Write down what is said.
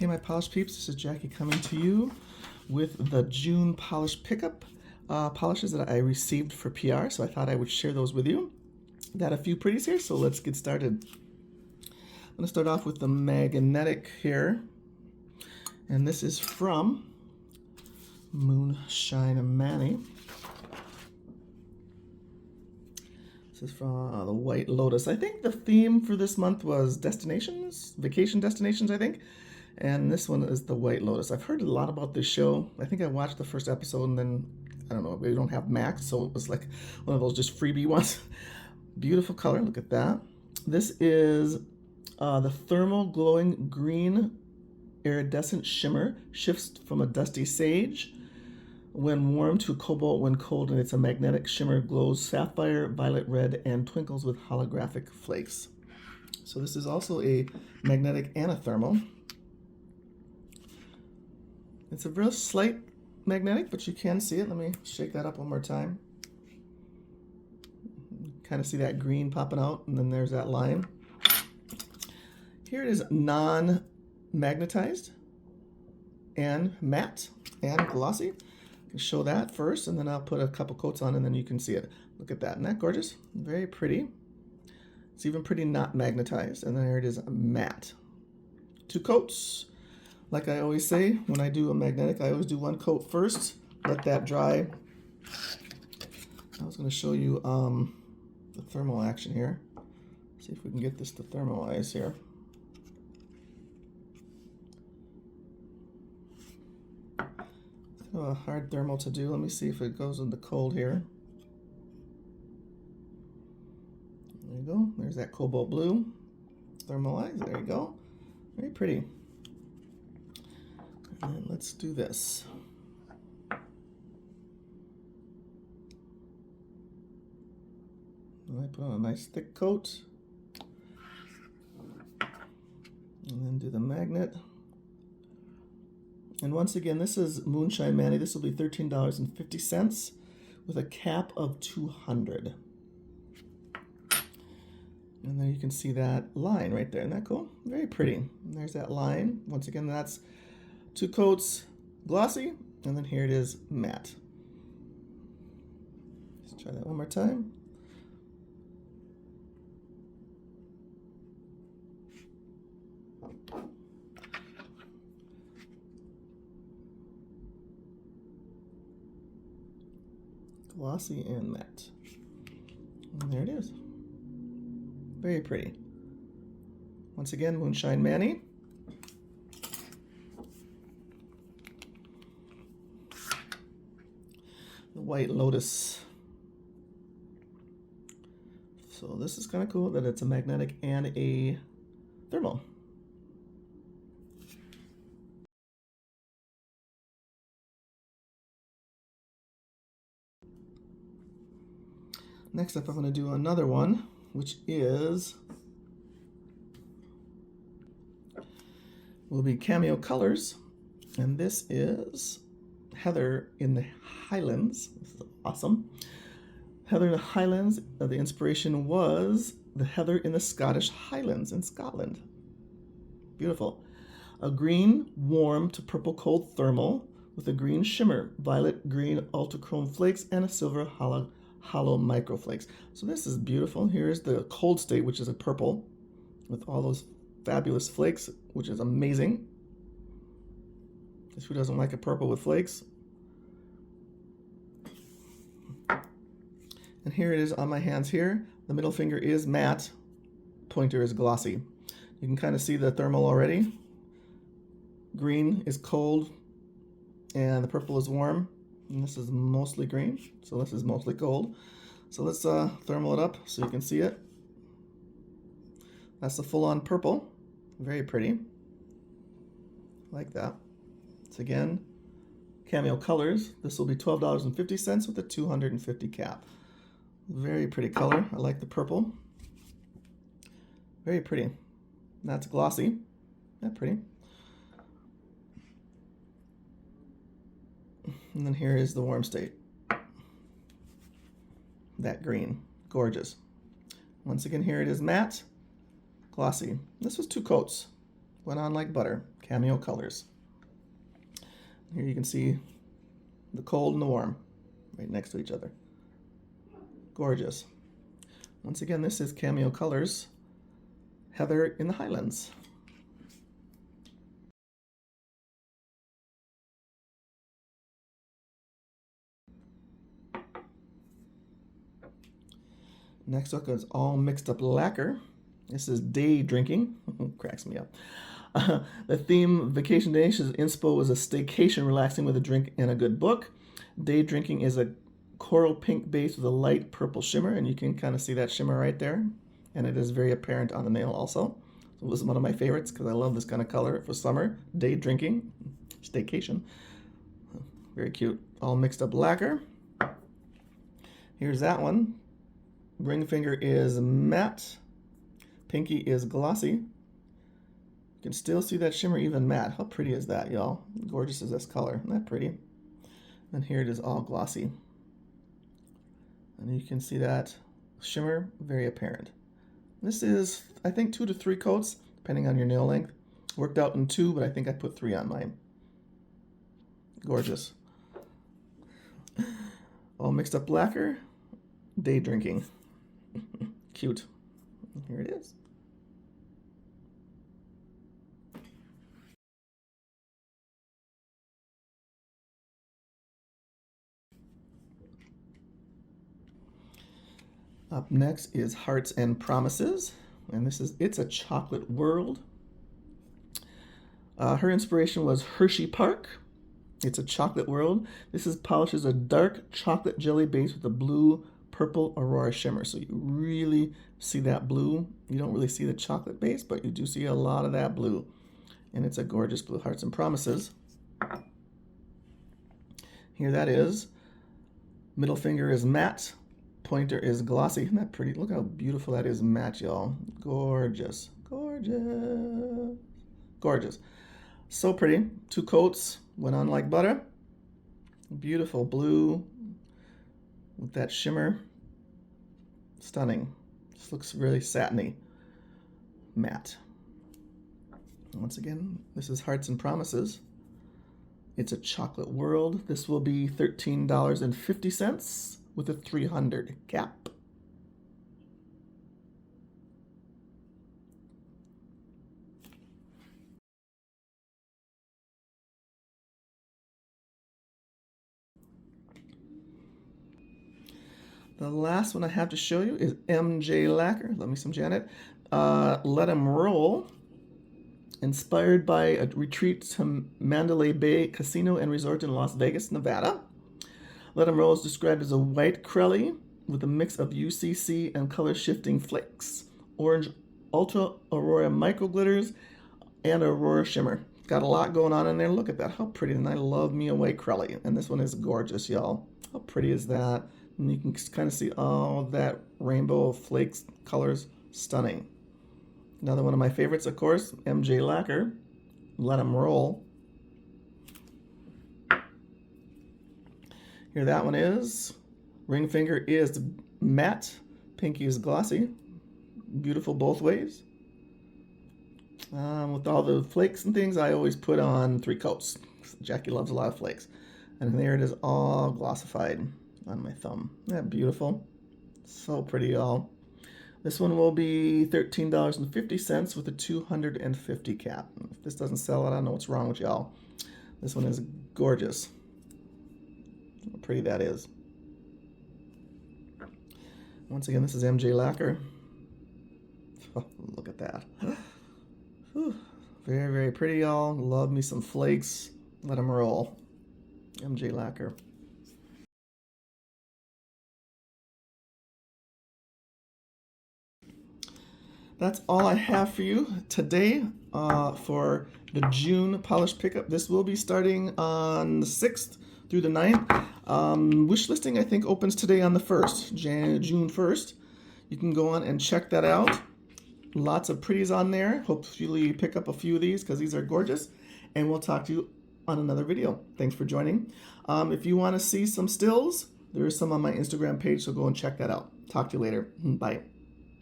Hey my polish peeps, this is Jackie coming to you with the June polish pickup polishes that I received for PR, so I thought I would share those with you. Got a few pretties here, so let's get started. I'm going to start off with the magnetic here, and this is from Moonshine Manny. This is from the White Lotus. I think the theme for this month was destinations, vacation destinations, I think. And this one is the White Lotus. I've heard a lot about this show. I think I watched the first episode and then, I don't know, we don't have Max, so it was like one of those just freebie ones. Beautiful color, look at that. This is the thermal glowing green iridescent shimmer. Shifts from a dusty sage when warm to cobalt when cold, and it's a magnetic shimmer, glows sapphire, violet red, and twinkles with holographic flakes. So this is also a magnetic and a thermal. It's a real slight magnetic, but you can see it. Let me shake that up one more time. Kind of see that green popping out, and then there's that line. Here it is non-magnetized and matte and glossy. I can show that first, and then I'll put a couple coats on, and then you can see it. Look at that. Isn't that gorgeous? Very pretty. It's even pretty not magnetized. And then here it is matte. 2 coats. Like I always say, when I do a magnetic, I always do 1 coat first. Let that dry. I was going to show you the thermal action here. See if we can get this to thermalize here. A hard thermal to do. Let me see if it goes into cold here. There you go. There's that cobalt blue. Thermalize. There you go. Very pretty. And let's do this. I put on a nice thick coat. And then do the magnet. And once again, this is Moonshine Manny. This will be $13.50 with a cap of 200. And then you can see that line right there. Isn't that cool? Very pretty. And there's that line. Once again, that's 2 coats glossy, and then here it is matte. Let's try that one more time. Glossy and matte. And there it is. Very pretty. Once again, Moonshine Manny. The White Lotus. So this is kind of cool that it's a magnetic and a thermal. Next up, I'm going to do another one, which will be Cameo colors, and this is Heather in the Highlands. This is awesome. Heather in the Highlands, the inspiration was the heather in the Scottish Highlands in Scotland. Beautiful. A green warm to purple cold thermal with a green shimmer, violet green ultrachrome flakes, and a silver hollow microflakes. So this is beautiful. Here's the cold state, which is a purple with all those fabulous flakes, which is amazing. Just who doesn't like a purple with flakes? And here it is on my hands here. The middle finger is matte, pointer is glossy. You can kind of see the thermal already. Green is cold, and the purple is warm. And this is mostly green, so this is mostly cold. So let's thermal it up so you can see it. That's the full-on purple. Very pretty. Like that. It's again, Cameo colors. This will be $12.50 with a 250 cap. Very pretty color. I like the purple. Very pretty. That's glossy. Not pretty. And then here is the warm state. That green. Gorgeous. Once again, here it is matte, glossy. This was 2 coats. Went on like butter. Cameo colors. Here you can see the cold and the warm right next to each other. Gorgeous. Once again, this is Cameo colors, Heather in the Highlands. Next up is all mixed up lacquer. This is day drinking. Cracks me up. The theme Vacation Destinations inspo is a staycation relaxing with a drink and a good book. Day drinking is a coral pink base with a light purple shimmer, and you can kind of see that shimmer right there. And it is very apparent on the nail also. So this is one of my favorites because I love this kind of color for summer. Day drinking, staycation. Very cute. All mixed up lacquer. Here's that one. Ring finger is matte. Pinky is glossy. You can still see that shimmer even matte. How pretty is that, y'all? Gorgeous is this color. Isn't that pretty? And here it is all glossy. And you can see that shimmer very apparent. This is, I think, 2 to 3 coats, depending on your nail length. Worked out in 2, but I think I put 3 on mine. Gorgeous. All mixed up lacquer. Day drinking. Cute. Here it is. Up next is Hearts and Promises, and it's a chocolate world. Her inspiration was Hershey Park. It's a chocolate world. This polishes a dark chocolate jelly base with a blue purple aurora shimmer. So you really see that blue. You don't really see the chocolate base, but you do see a lot of that blue. And it's a gorgeous blue. Hearts and Promises. Here that is. Middle finger is matte. Pointer is glossy. Isn't that pretty? Look how beautiful that is matte, y'all. Gorgeous. Gorgeous. Gorgeous. So pretty. 2 coats. Went on like butter. Beautiful blue with that shimmer. Stunning. This looks really satiny. Matte. Once again, this is Hearts and Promises. It's a chocolate world. This will be $13.50 with a 300 cap. The last one I have to show you is MJ Lacquer. Love me some Janet. Let 'em Roll. Inspired by a retreat to Mandalay Bay Casino and Resort in Las Vegas, Nevada. Let 'em Roll is described as a white crelly with a mix of UCC and color shifting flakes, orange ultra aurora micro glitters, and aurora shimmer. Got a lot going on in there. Look at that. How pretty. And I love me a white crelly. And this one is gorgeous, y'all. How pretty is that? And you can kind of see all that rainbow of flakes, colors. Stunning. Another one of my favorites, of course, MJ Lacquer. Let 'em Roll. Here that one is. Ring finger is matte. Pinky is glossy. Beautiful both ways. With all the flakes and things, I always put on 3 coats. Jackie loves a lot of flakes. And there it is, all glossified on my thumb. Isn't that beautiful? So pretty, y'all. This one will be $13.50 with a 250 cap. If this doesn't sell, I don't know what's wrong with y'all. This one is gorgeous. How pretty that is. Once again, this is MJ Lacquer. Oh, look at that. Whew. Very, very pretty, y'all. Love me some flakes. Let 'em roll. MJ Lacquer. That's all I have for you today for the June polish pickup. This will be starting on the 6th through the 9th. Wishlisting, I think, opens today on the 1st, June 1st. You can go on and check that out. Lots of pretties on there. Hopefully you pick up a few of these because these are gorgeous. And we'll talk to you on another video. Thanks for joining. If you want to see some stills, there is some on my Instagram page, so go and check that out. Talk to you later. Bye.